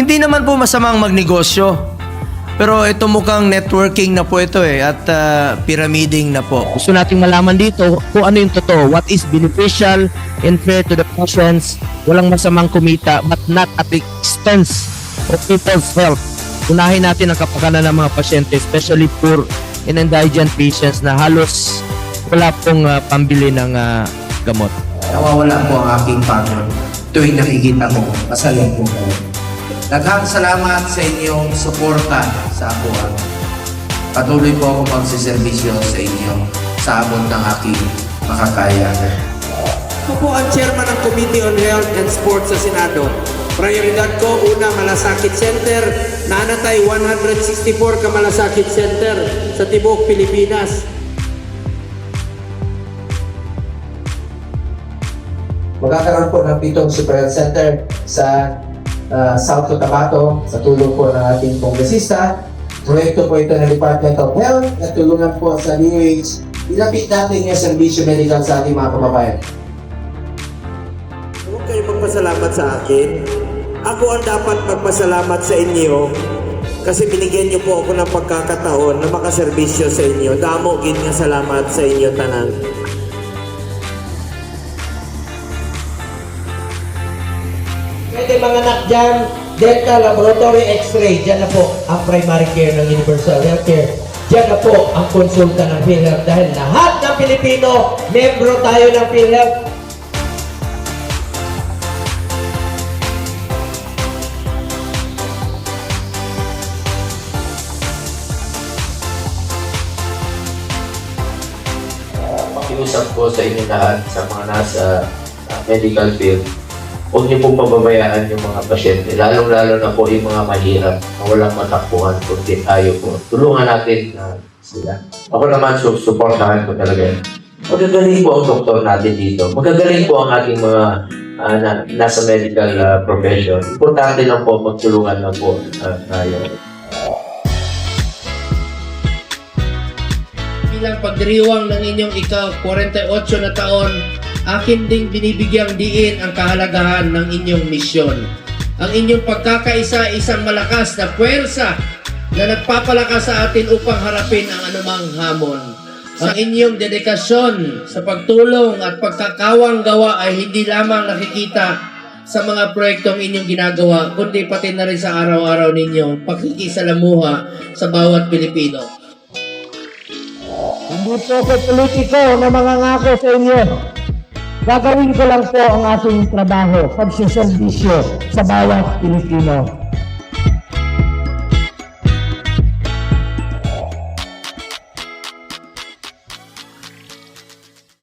Hindi naman po masamang magnegosyo. Pero ito mukhang networking na po ito at pyramiding na po. Gusto nating malaman dito kung ano yung totoo. What is beneficial and fair to the patients. Walang masamang kumita but not at the expense of people's health. Unahin natin ang kapakanan ng mga pasyente, especially poor and indigent patients na halos wala pong pambili ng gamot. Nawawala po ang aking pagod tuwing nakikita ko, masaya po kayo. Daghang salamat sa inyong suporta sa ako. Patuloy po ako magsiservisyo sa inyo sa abot ng aking makakaya. Ako po ang chairman ng Committee on Health and Sports sa Senado. Prioridad ko, una, Malasakit Center. Nanatay 164 ka Malasakit Center sa Tibok, Pilipinas. Magkakaroon po ng 7 Super Health Center sa South Cotabato sa tulong po ng ating kongresista. Proyekto po ito ng Department of Health at tulungan po sa DOH. Ilapit natin yung servisyo medical sa ating mga kababayan. Huwag kayo magpasalamat sa akin. Ako ang dapat magpasalamat sa inyo kasi binigyan niyo po ako ng pagkakataon na makaserbisyo sa inyo. Damo gid nga salamat sa inyo tanan. Pwede mga anak dyan, Delta Laboratory X-ray, dyan na po ang primary care ng Universal Healthcare. Dyan na po ang konsulta ng PhilHealth dahil lahat ng Pilipino, membro tayo ng PhilHealth. Pakiusap po sa inyo lahat sa mga nasa medical field. Huwag niyo pong pababayaan yung mga pasyente, lalong-lalo na po yung mga mahirap na walang matakbuhan kundi tayo po. Tulungan natin sila. Ako naman, suportahan ko talaga. Magagaling po ang doktor natin dito. Magagaling po ang ating mga nasa medical profession. Importante lang po, magtulungan lang po tayo. Bilang pagdiriwang ng inyong ika-48 na taon, akin ding binibigyang diin ang kahalagahan ng inyong misyon. Ang inyong pagkakaisa isang malakas na puwersa na nagpapalakas sa atin upang harapin ang anumang hamon. Ang inyong dedikasyon sa pagtulong at pagkakawang gawa ay hindi lamang nakikita sa mga proyektong inyong ginagawa, kundi pati na rin sa araw-araw ninyong pakikisalamuha sa bawat Pilipino. Hindi po ako politiko na mangangako sa inyo. Gagawin ko lang po ang ating trabaho, pagsiservisyo sa bawat Pilipino.